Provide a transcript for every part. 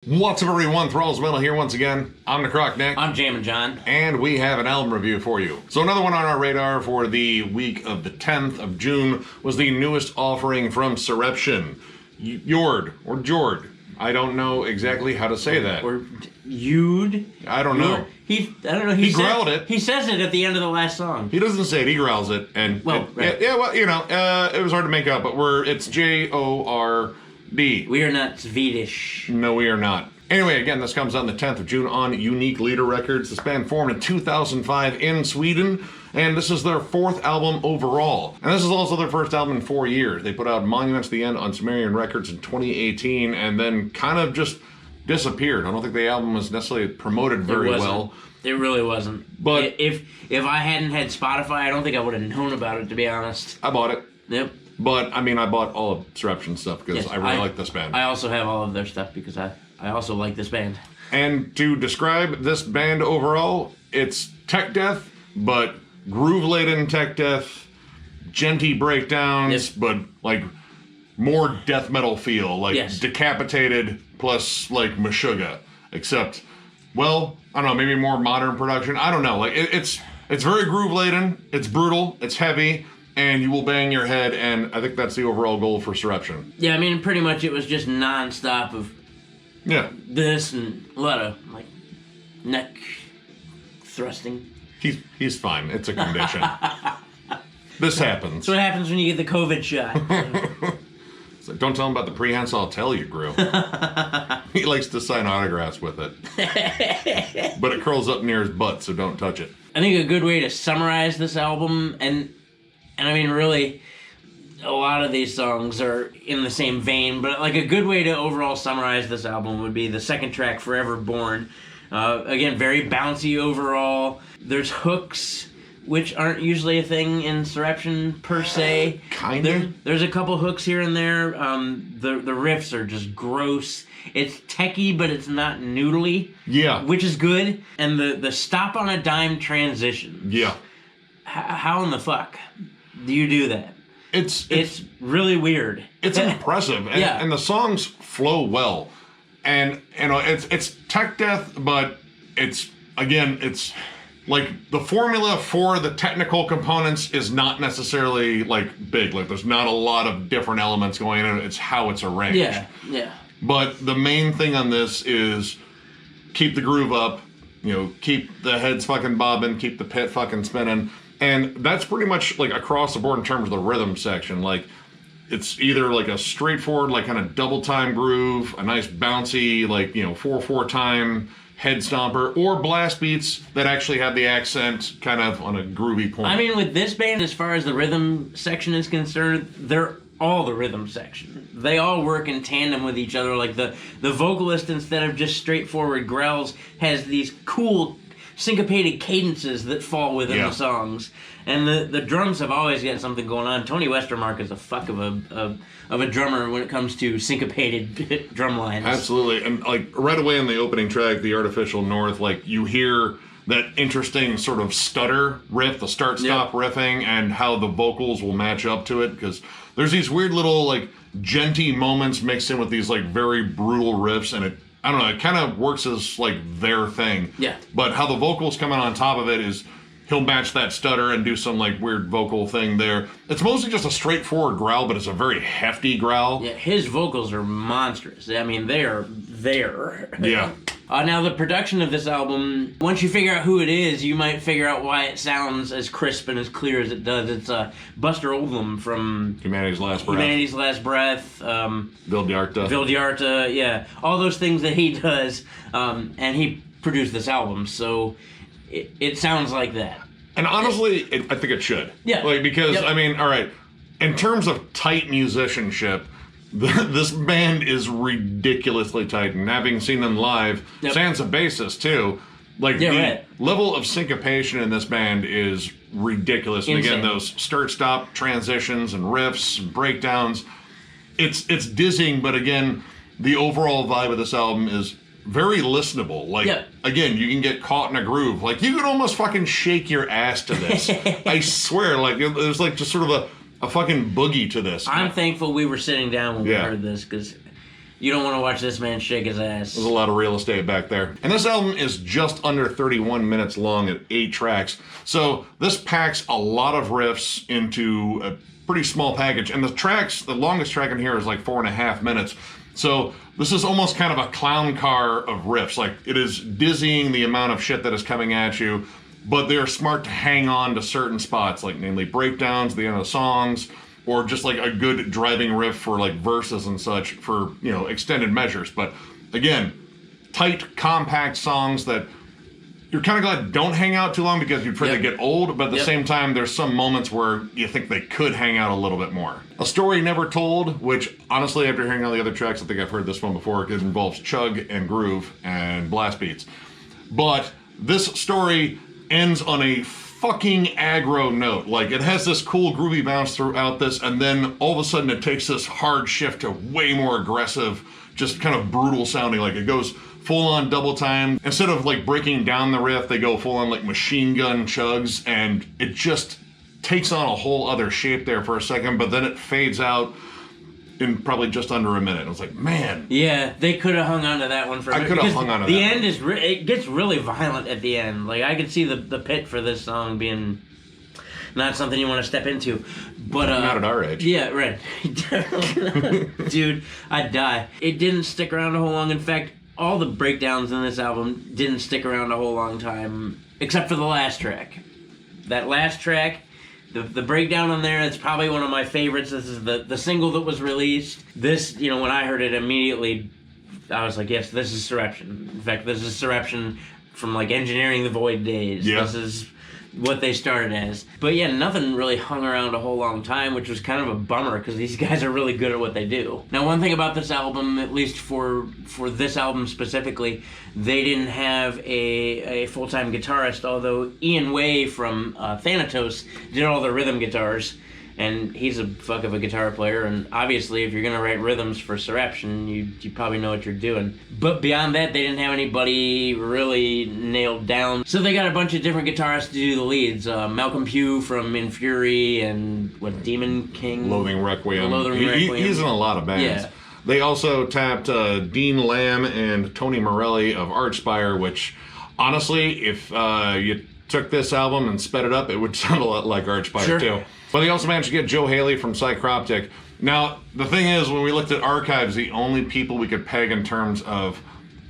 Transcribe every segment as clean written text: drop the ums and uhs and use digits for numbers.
What's up, everyone? Thralls Metal here once again. I'm Necrotic Nick. I'm Jammin John. And we have an album review for you. So another one on our radar for the week of the 10th of June was the newest offering from Soreption. Jord, or Jord. I don't know exactly how to say that. Or Jord. I don't know. I don't know. He growled it. He says it at the end of the last song. He doesn't say it, he growls it. And right. well, it was hard to make out, but it's Jord. We are not Swedish. No, we are not. Anyway, again, this comes on the 10th of June on Unique Leader Records. This band formed in 2005 in Sweden, and this is their fourth album overall. And this is also their first album in 4 years. They put out Monument to the End on Sumerian Records in 2018, and then kind of just disappeared. I don't think the album was necessarily promoted very well. It really wasn't. But if I hadn't had Spotify, I don't think I would have known about it, to be honest. I bought it. Yep. But, I mean, I bought all of Soreption stuff because I really like this band. I also have all of their stuff because I also like this band. And to describe this band overall, it's tech death, but groove-laden tech death, genty breakdowns, but, like, more death metal feel, like Decapitated plus, like, Meshuggah. Except, well, I don't know, maybe more modern production. I don't know. Like, it's very groove-laden, it's brutal, it's heavy, and you will bang your head, and I think that's the overall goal for Soreption. Yeah, I mean, pretty much it was just non-stop of this and a lot of, like, neck thrusting. He's fine. It's a condition. This happens. That's what happens when you get the COVID shot. So don't tell him about the prehensile tail you grew. He likes to sign autographs with it. But it curls up near his butt, so don't touch it. I think a good way to summarize this album, and I mean, really, a lot of these songs are in the same vein, but like a good way to overall summarize this album would be the second track, Forever Born. Again, very bouncy overall. There's hooks, which aren't usually a thing in Soreption per se. Kind of. There's a couple hooks here and there. The riffs are just gross. It's techie, but it's not noodly. Yeah. Which is good. And the stop on a dime transition. Yeah. How in the fuck do you do that? It's really weird. It's impressive, and the songs flow well, and you know it's tech death, but it's like the formula for the technical components is not necessarily like big. Like there's not a lot of different elements going in. It's how it's arranged. Yeah. But the main thing on this is keep the groove up. You know, keep the heads fucking bobbing, keep the pit fucking spinning. And that's pretty much like across the board in terms of the rhythm section. Like it's either like a straightforward, like kind of double time groove, a nice bouncy, like, you know, 4/4 time head stomper, or blast beats that actually have the accent kind of on a groovy point. I mean, with this band, as far as the rhythm section is concerned, they're all the rhythm section. They all work in tandem with each other. Like the vocalist, instead of just straightforward growls, has these cool syncopated cadences that fall within the songs, and the drums have always got something going on. Tony Westermark is a fuck of a drummer when it comes to syncopated drum lines. Absolutely, and like right away in the opening track, The Artificial North, like you hear that interesting sort of stutter riff, the start-stop riffing, and how the vocals will match up to it, because there's these weird little like genty moments mixed in with these like very brutal riffs, and I don't know, it kind of works as, like, their thing. Yeah. But how the vocals coming on top of it is he'll match that stutter and do some, like, weird vocal thing there. It's mostly just a straightforward growl, but it's a very hefty growl. Yeah, his vocals are monstrous. I mean, they are there. Yeah. Now, the production of this album, once you figure out who it is, you might figure out why it sounds as crisp and as clear as it does. It's Buster Oldham from Humanity's Last Breath. Vildiarta, yeah. All those things that he does, and he produced this album, so it sounds like that. And honestly, I think it should. Yeah. Like, because, I mean, all right, in terms of tight musicianship, this band is ridiculously tight, and having seen them live, sans a bassist too, like the level of syncopation in this band is ridiculous. And again, those start-stop transitions and riffs and breakdowns, it's dizzying. But again, the overall vibe of this album is very listenable. Like, again, you can get caught in a groove. Like, you can almost fucking shake your ass to this. I swear, like, there's like just sort of a fucking boogie to this. I'm thankful we were sitting down when we heard this, because You don't want to watch this man shake his ass. There's a lot of real estate back there. And this album is just under 31 minutes long at 8 tracks. So this packs a lot of riffs into a pretty small package. And the longest track in here is like 4.5 minutes. So this is almost kind of a clown car of riffs. Like, it is dizzying the amount of shit that is coming at you, but they're smart to hang on to certain spots, like namely breakdowns, the end of the songs, or just like a good driving riff for like verses and such for, extended measures. But again, tight, compact songs that you're kind of glad don't hang out too long because you're afraid they get old, but at the same time, there's some moments where you think they could hang out a little bit more. A Story Never Told, which honestly, after hearing all the other tracks, I think I've heard this one before. It involves chug and groove and blast beats. But this story ends on a fucking aggro note. Like, it has this cool groovy bounce throughout this, and then all of a sudden it takes this hard shift to way more aggressive, just kind of brutal sounding. Like, it goes full on double time. Instead of like breaking down the riff, they go full on like machine gun chugs, and it just takes on a whole other shape there for a second, but then it fades out in probably just under a minute. I was like, man. Yeah, they could have hung on to that one for. I could have hung on to that. The end is it gets really violent at the end. Like, I could see the pit for this song being not something you want to step into. But not at our age. Yeah, right. Dude, I'd die. It didn't stick around a whole long. In fact, all the breakdowns in this album didn't stick around a whole long time, except for the last track. That last track. The breakdown on there, it's probably one of my favorites. This is the single that was released. This, when I heard it immediately, I was like, yes, this is Soreption. In fact, this is Soreption from like Engineering the Void days. Yeah. This is what they started as. But yeah, nothing really hung around a whole long time, which was kind of a bummer because these guys are really good at what they do. Now, one thing about this album, at least for this album specifically, they didn't have a full-time guitarist, although Ian Way from Thanatos did all the rhythm guitars, and he's a fuck of a guitar player, and obviously if you're going to write rhythms for Soreption, you probably know what you're doing. But beyond that, they didn't have anybody really nailed down. So they got a bunch of different guitarists to do the leads. Malcolm Pugh from In Fury and, Demon King? Loathing Requiem. Requiem. He's in a lot of bands. Yeah. They also tapped Dean Lamb and Tony Morelli of Archspire, which, honestly, if you took this album and sped it up, it would sound a lot like Archspire, too. But they also managed to get Joe Haley from Psychroptic. Now, the thing is, when we looked at archives, the only people we could peg in terms of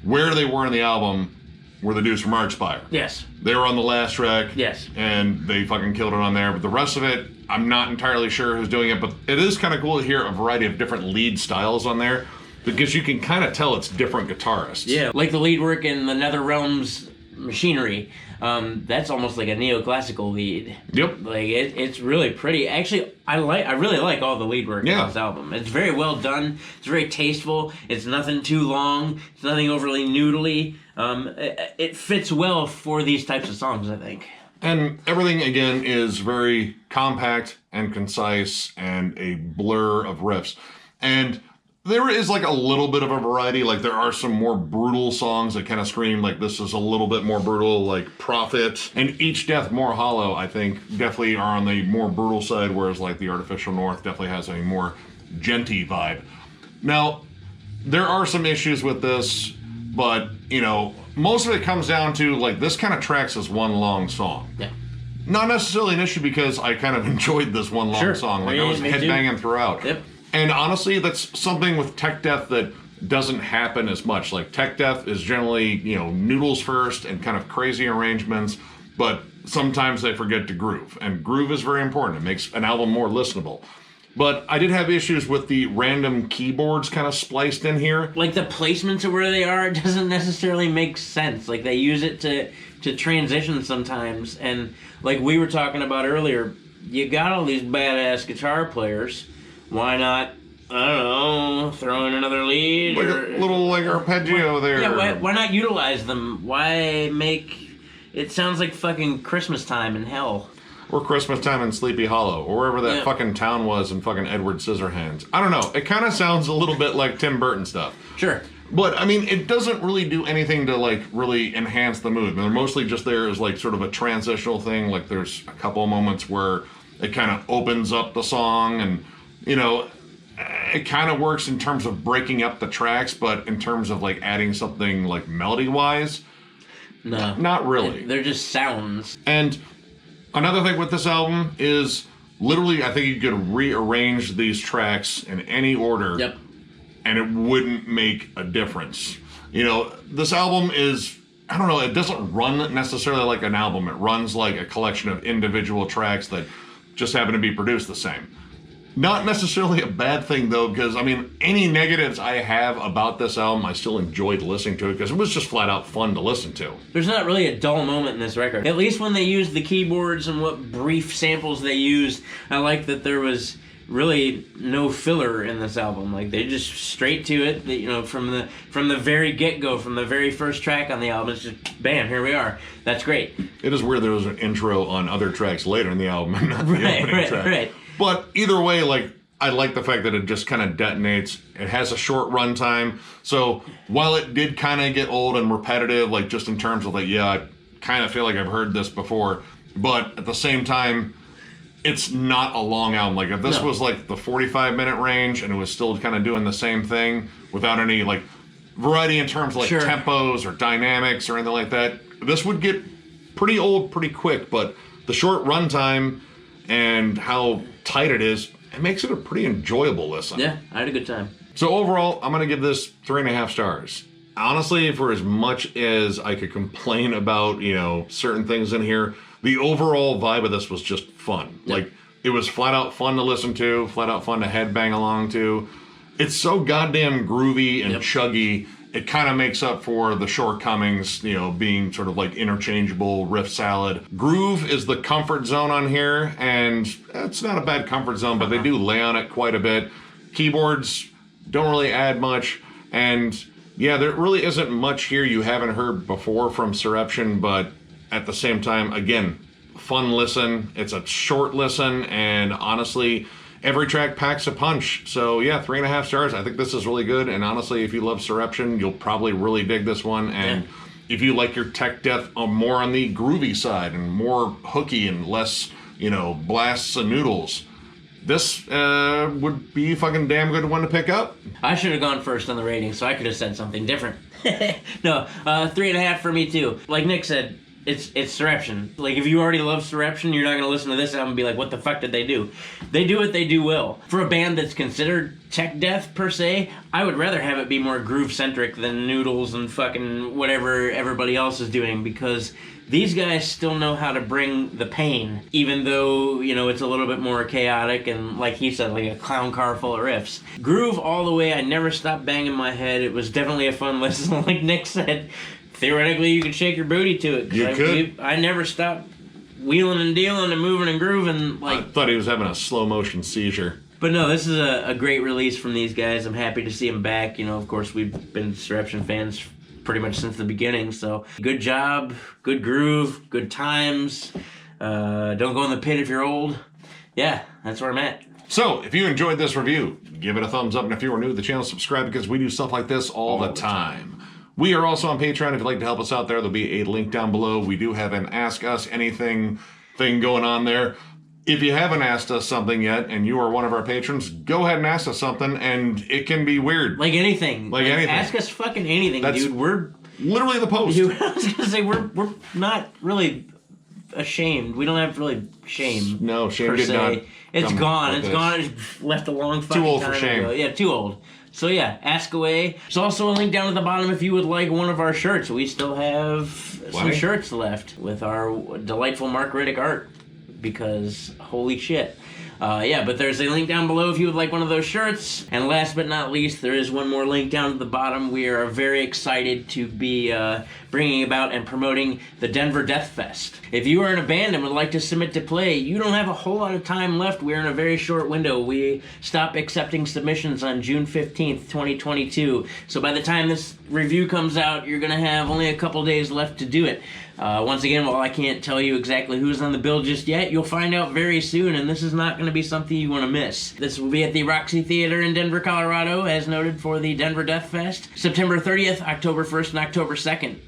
where they were in the album were the dudes from Archspire. Yes. They were on the last track. Yes. And they fucking killed it on there. But the rest of it, I'm not entirely sure who's doing it. But it is kind of cool to hear a variety of different lead styles on there, because you can kind of tell it's different guitarists. Yeah, like the lead work in the Nether Realms Machinery. That's almost like a neoclassical lead. Yep. Like it's really pretty. Actually, I really like all the lead work on this album. It's very well done. It's very tasteful. It's nothing too long. It's nothing overly noodly. It fits well for these types of songs, I think. And everything, again, is very compact and concise and a blur of riffs. And there is like a little bit of a variety. Like, there are some more brutal songs that kind of scream like this is a little bit more brutal, like Prophet and Each Death More Hollow, I think, definitely are on the more brutal side, whereas like the Artificial North definitely has a more genty vibe. Now, there are some issues with this, but, most of it comes down to, like, this kind of tracks as one long song. Yeah. Not necessarily an issue because I kind of enjoyed this one long song. Like, I was headbanging throughout. Yep. And honestly, that's something with tech death that doesn't happen as much. Like, tech death is generally, noodles first and kind of crazy arrangements, but sometimes they forget to groove. And groove is very important. It makes an album more listenable. But I did have issues with the random keyboards kind of spliced in here. Like, the placements of where they are doesn't necessarily make sense. Like, they use it to transition sometimes. And like we were talking about earlier, you got all these badass guitar players. Why not, I don't know, throw in another lead? Like a little like arpeggio there. Yeah, why not utilize them? Why make... It sounds like fucking Christmas time in hell. Or Christmas Time in Sleepy Hollow, or wherever that fucking town was in fucking Edward Scissorhands. I don't know. It kind of sounds a little bit like Tim Burton stuff. Sure. But, I mean, it doesn't really do anything to, like, really enhance the mood. They're mostly just there as, like, sort of a transitional thing. Like, there's a couple of moments where it kind of opens up the song, and, it kind of works in terms of breaking up the tracks, but in terms of like adding something like melody-wise, no, not really. They're just sounds. And another thing with this album is literally, I think you could rearrange these tracks in any order, yep, and it wouldn't make a difference. You know, this album is, I don't know, it doesn't run necessarily like an album. It runs like a collection of individual tracks that just happen to be produced the same. Not necessarily a bad thing, though, because, I mean, any negatives I have about this album, I still enjoyed listening to it because it was just flat out fun to listen to. There's not really a dull moment in this record. At least when they used the keyboards and what brief samples they used, I like that there was really no filler in this album. Like, they just straight to it, you know, from the very get-go, from the very first track on the album, it's just, bam, here we are. That's great. It is weird there was an intro on other tracks later in the album and not the opening track. Right. But either way, like, I like the fact that it just kind of detonates. It has a short runtime. So while it did kind of get old and repetitive, like just in terms of like, yeah, I kind of feel like I've heard this before. But at the same time, it's not a long album. Like if this was like the 45-minute range and it was still kind of doing the same thing without any like variety in terms of like tempos or dynamics or anything like that, this would get pretty old pretty quick. But the short runtime and how tight it is, it makes it a pretty enjoyable listen. Yeah, I had a good time. So overall, I'm going to give this 3.5 stars. Honestly, for as much as I could complain about, you know, certain things in here, the overall vibe of this was just fun. Yep. Like, it was flat out fun to listen to, flat out fun to headbang along to. It's so goddamn groovy and chuggy. It kind of makes up for the shortcomings, you know, being sort of like interchangeable riff salad. Groove is the comfort zone on here, and it's not a bad comfort zone, but they do lay on it quite a bit. Keyboards don't really add much, and yeah, there really isn't much here you haven't heard before from Soreption, but at the same time, again, fun listen. It's a short listen, and honestly, every track packs a punch. So yeah, 3.5 stars. I think this is really good. And honestly, if you love Soreption, you'll probably really dig this one. And if you like your tech death more on the groovy side and more hooky and less, you know, blasts and noodles, this would be a fucking damn good one to pick up. I should have gone first on the rating, so I could have said something different. No, 3.5 for me too. Like Nick said, it's Soreption. Like, if you already love Soreption, you're not going to listen to this album and be like, what the fuck did they do? They do what they do well. For a band that's considered tech death, per se, I would rather have it be more groove-centric than noodles and fucking whatever everybody else is doing, because these guys still know how to bring the pain, even though, you know, it's a little bit more chaotic and, like he said, like a clown car full of riffs. Groove all the way. I never stopped banging my head. It was definitely a fun listen, like Nick said. Theoretically, you could shake your booty to it. You could. I never stopped wheeling and dealing and moving and grooving. Like, I thought he was having a slow motion seizure. But no, this is a great release from these guys. I'm happy to see them back. You know, of course, we've been Soreption fans pretty much since the beginning. So good job, good groove, good times. Don't go in the pit if you're old. Yeah, that's where I'm at. So, if you enjoyed this review, give it a thumbs up. And if you are new to the channel, subscribe, because we do stuff like this all the time. We are also on Patreon. If you'd like to help us out there, there'll be a link down below. We do have an Ask Us Anything thing going on there. If you haven't asked us something yet and you are one of our patrons, go ahead and ask us something, and it can be weird. Like anything. Like anything. Ask us fucking anything, That's dude. We're literally the post. Dude, I was going to say, we're not really ashamed. We don't have really shame. No, shame per did se. not. It's gone. Like it's this. gone. It's left a long fucking Too old time for shame. ago. Yeah, too old. So yeah, ask away. There's also a link down at the bottom if you would like one of our shirts. We still have some shirts left with our delightful Mark Riddick art, because holy shit. Yeah, but there's a link down below if you would like one of those shirts. And last but not least, there is one more link down at the bottom. We are very excited to be bringing about and promoting the Denver Death Fest. If you are in a band and would like to submit to play, you don't have a whole lot of time left. We're in a very short window. We stop accepting submissions on June 15th, 2022. So by the time this review comes out, you're going to have only a couple days left to do it. Once again, while I can't tell you exactly who's on the bill just yet, you'll find out very soon, and this is not going to be something you want to miss. This will be at the Roxy Theater in Denver, Colorado, as noted for the Denver Death Fest, September 30th, October 1st, and October 2nd.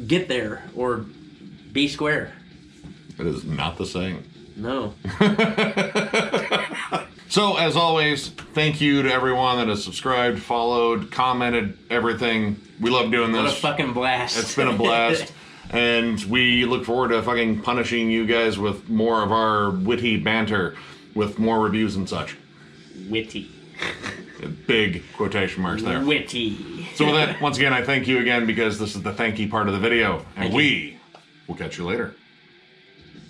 Get there, or be square. It is not the same. No. So, as always, thank you to everyone that has subscribed, followed, commented, everything. We love doing this. What a fucking blast. It's been a blast. And we look forward to fucking punishing you guys with more of our witty banter, with more reviews and such. Witty. Big quotation marks there. Witty. So with that, once again, I thank you again because this is the thank you part of the video. And we will catch you later.